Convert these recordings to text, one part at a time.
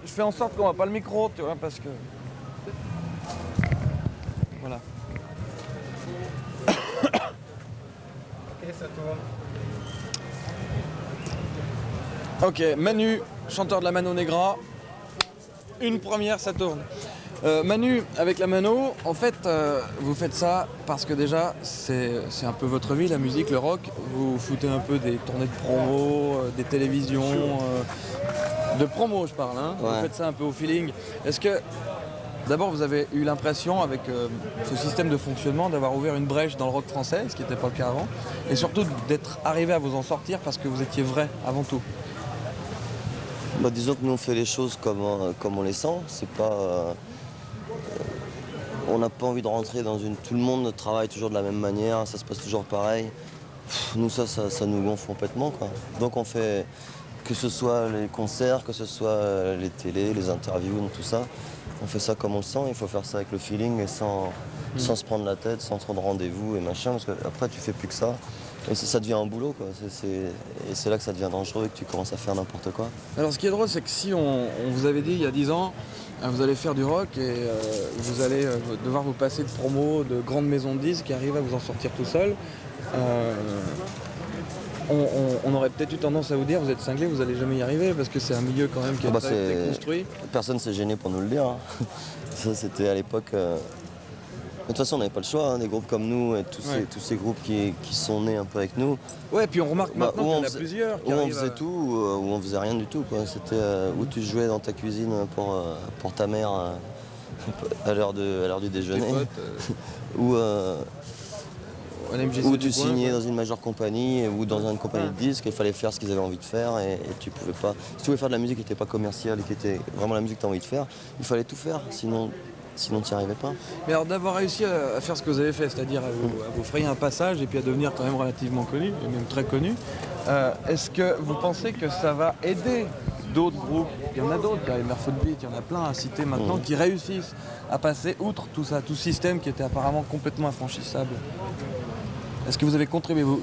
je fais en sorte qu'on voit pas le micro, tu vois, parce que... Voilà. Ok, ça tourne. Ok, Manu, chanteur de la Mano Negra. Une première, ça tourne. Manu, avec la Mano, en fait, vous faites ça parce que déjà, c'est un peu votre vie, la musique, le rock. Vous foutez un peu des tournées de promo, des télévisions, de promo, je parle. Hein. Ouais. Vous faites ça un peu au feeling. Est-ce que, d'abord, vous avez eu l'impression, avec ce système de fonctionnement, d'avoir ouvert une brèche dans le rock français, ce qui n'était pas le cas avant, et surtout d'être arrivé à vous en sortir parce que vous étiez vrai avant tout? Bah, disons que nous on fait les choses comme on les sent. C'est pas, on n'a pas envie de rentrer dans une. Tout le monde travaille toujours de la même manière, ça se passe toujours pareil. Nous ça nous gonfle complètement quoi. Donc on fait que ce soit les concerts, que ce soit les télés, les interviews, tout ça. On fait ça comme on le sent. Il faut faire ça avec le feeling et sans se prendre la tête, sans trop de rendez-vous et machin. Parce qu'après tu fais plus que ça. Et ça devient un boulot quoi. Et c'est là que ça devient dangereux et que tu commences à faire n'importe quoi. Alors ce qui est drôle, c'est que si on vous avait dit il y a 10 ans, vous allez faire du rock et vous allez devoir vous passer de promos, de grandes maisons de disques qui arrivent à vous en sortir tout seul, on aurait peut-être eu tendance à vous dire vous êtes cinglé, vous allez jamais y arriver parce que c'est un milieu quand même qui est très construit. Personne s'est gêné pour nous le dire. Hein. Ça c'était à l'époque. De toute façon, on n'avait pas le choix, hein, des groupes comme nous et tous ces groupes qui sont nés un peu avec nous. Ouais, puis on remarque maintenant qu'il y en a plusieurs. Où on faisait tout, où on faisait rien du tout. C'était où tu jouais dans ta cuisine pour ta mère à l'heure du déjeuner. Ou tu signais dans une majeure compagnie ou dans une compagnie de disques, il fallait faire ce qu'ils avaient envie de faire et tu pouvais pas. Si tu voulais faire de la musique qui n'était pas commerciale et qui était vraiment la musique que tu as envie de faire, il fallait tout faire, sinon tu n'y arrivais pas. Mais alors d'avoir réussi à faire ce que vous avez fait, c'est-à-dire à vous frayer un passage et puis à devenir quand même relativement connu, et même très connu, est-ce que vous pensez que ça va aider d'autres groupes? Il y en a d'autres, il y a les Merfolk Beat, il y en a plein à citer maintenant, qui réussissent à passer outre tout ça, tout système qui était apparemment complètement infranchissable. Est-ce que vous avez contribué vous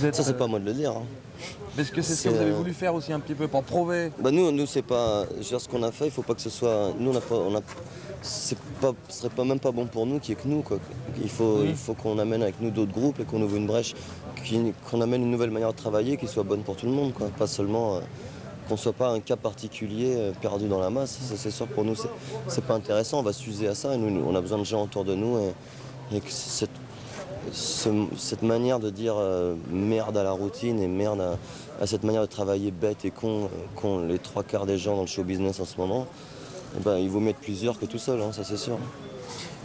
êtes, ça c'est pas à moi de le dire. Hein. Est-ce que c'est ce que vous avez voulu faire aussi un petit peu pour prouver? Bah nous c'est pas. Je veux dire, ce qu'on a fait, il faut pas que ce soit. Nous ce serait pas même pas bon pour nous qu'il y ait que nous quoi. Il faut qu'on amène avec nous d'autres groupes et qu'on ouvre une brèche, qu'on amène une nouvelle manière de travailler qui soit bonne pour tout le monde quoi. Pas seulement qu'on soit pas un cas particulier perdu dans la masse. Ça, c'est sûr pour nous c'est pas intéressant. On va s'user à ça et nous on a besoin de gens autour de nous et que cette manière de dire merde à la routine et merde à cette manière de travailler bête et con qu'ont les trois quarts des gens dans le show business en ce moment, eh ben, il vaut mieux être plusieurs que tout seul, hein, ça c'est sûr.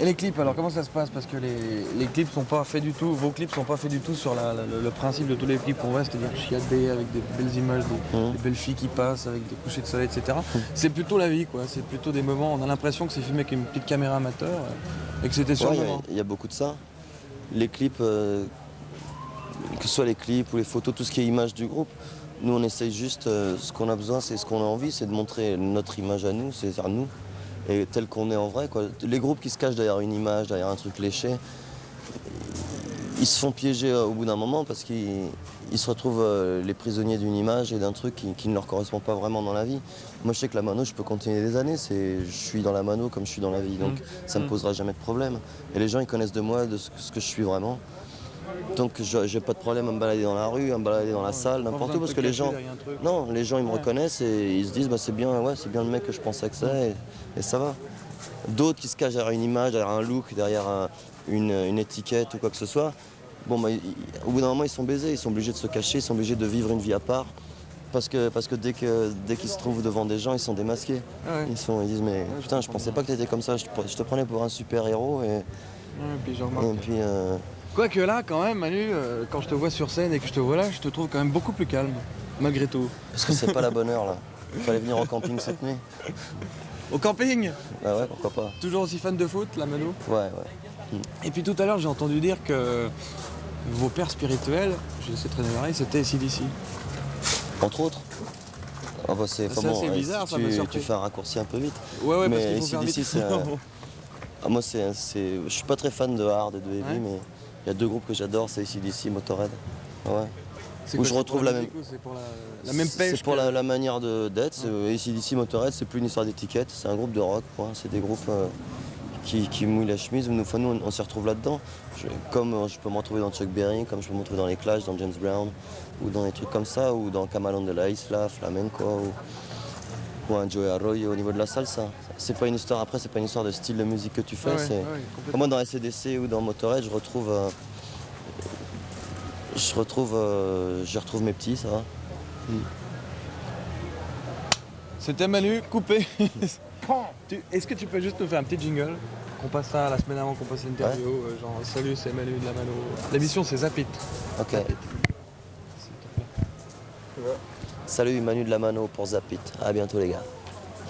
Et les clips, alors comment ça se passe? Parce que les clips sont pas faits du tout, vos clips sont pas faits du tout sur le principe de tous les clips qu'on voit, c'est-à-dire chiadé avec des belles images, des belles filles qui passent avec des couchers de soleil, etc. C'est plutôt la vie, quoi. C'est plutôt des moments, on a l'impression que c'est filmé avec une petite caméra amateur et que c'était sur le moment. Il y a beaucoup de ça. Les clips, que ce soit les clips ou les photos, tout ce qui est image du groupe, nous on essaye juste, ce qu'on a besoin, c'est ce qu'on a envie, c'est de montrer notre image à nous, c'est-à-dire nous, et tel qu'on est en vrai. Quoi. Les groupes qui se cachent derrière une image, derrière un truc léché, ils se font piéger au bout d'un moment parce qu'ils se retrouvent les prisonniers d'une image et d'un truc qui ne leur correspond pas vraiment dans la vie. Moi je sais que la mano, je peux continuer des années, je suis dans la mano comme je suis dans la vie, donc ça ne me posera jamais de problème. Et les gens ils connaissent de moi, de ce que je suis vraiment. Donc j'ai pas de problème à me balader dans la rue, à me balader dans la salle, n'importe où, parce que les gens ils me reconnaissent et ils se disent bah, c'est bien le mec que je pensais que c'est et ça va. D'autres qui se cachent derrière une image, derrière un look, derrière une étiquette ou quoi que ce soit, bon, bah, au bout d'un moment ils sont baisés, ils sont obligés de se cacher, ils sont obligés de vivre une vie à part. Parce que dès qu'ils se trouvent devant des gens, ils sont démasqués. Ils disent mais putain je pensais pas que t'étais comme ça, je te prenais pour un super héros et puis Quoique là, quand même, Manu, quand je te vois sur scène et que je te vois là, je te trouve quand même beaucoup plus calme, malgré tout. Parce que c'est pas la bonne heure là. Il fallait venir au camping cette nuit. Au camping? Ah ouais, pourquoi pas. Toujours aussi fan de foot, la Manu? Ouais. Et puis tout à l'heure, j'ai entendu dire que vos pères spirituels, je sais très bien, c'était AC/DC. Entre autres. Ah bah c'est assez bizarre, ça m'a surpris. Tu fais un raccourci un peu vite. Ouais, mais parce qu'il faut AC/DC, faire vite. moi je suis pas très fan de hard et de heavy, mais il y a deux groupes que j'adore, c'est AC/DC, Motorhead. Ouais. C'est où quoi, je c'est retrouve pour la musique même. ou c'est pour la même pêche C'est pour que- la manière d'être. AC/DC, Motorhead, c'est plus une histoire d'étiquette, c'est un groupe de rock, quoi. C'est des groupes qui mouillent la chemise. Nous, enfin, nous on s'y retrouve là-dedans. Comme je peux me retrouver dans Chuck Berry, comme je peux me retrouver dans les Clash, dans James Brown, ou dans des trucs comme ça, ou dans Camarón de la Isla, Flamenco, ou un Joey Arroyo au niveau de la salsa. C'est pas une histoire, après, c'est pas une histoire de style de musique que tu fais. Ouais, c'est... ouais, complètement. Moi, dans AC/DC ou dans Motorhead, j'y retrouve mes petits, ça va. C'était Manu, coupé. Est-ce que tu peux juste nous faire un petit jingle qu'on passe ça la semaine avant qu'on passe l'interview, genre salut c'est Manu de la Mano. L'émission c'est Zapit. Ok. S'il te plaît. Salut Manu de la Mano pour Zapit. À bientôt les gars.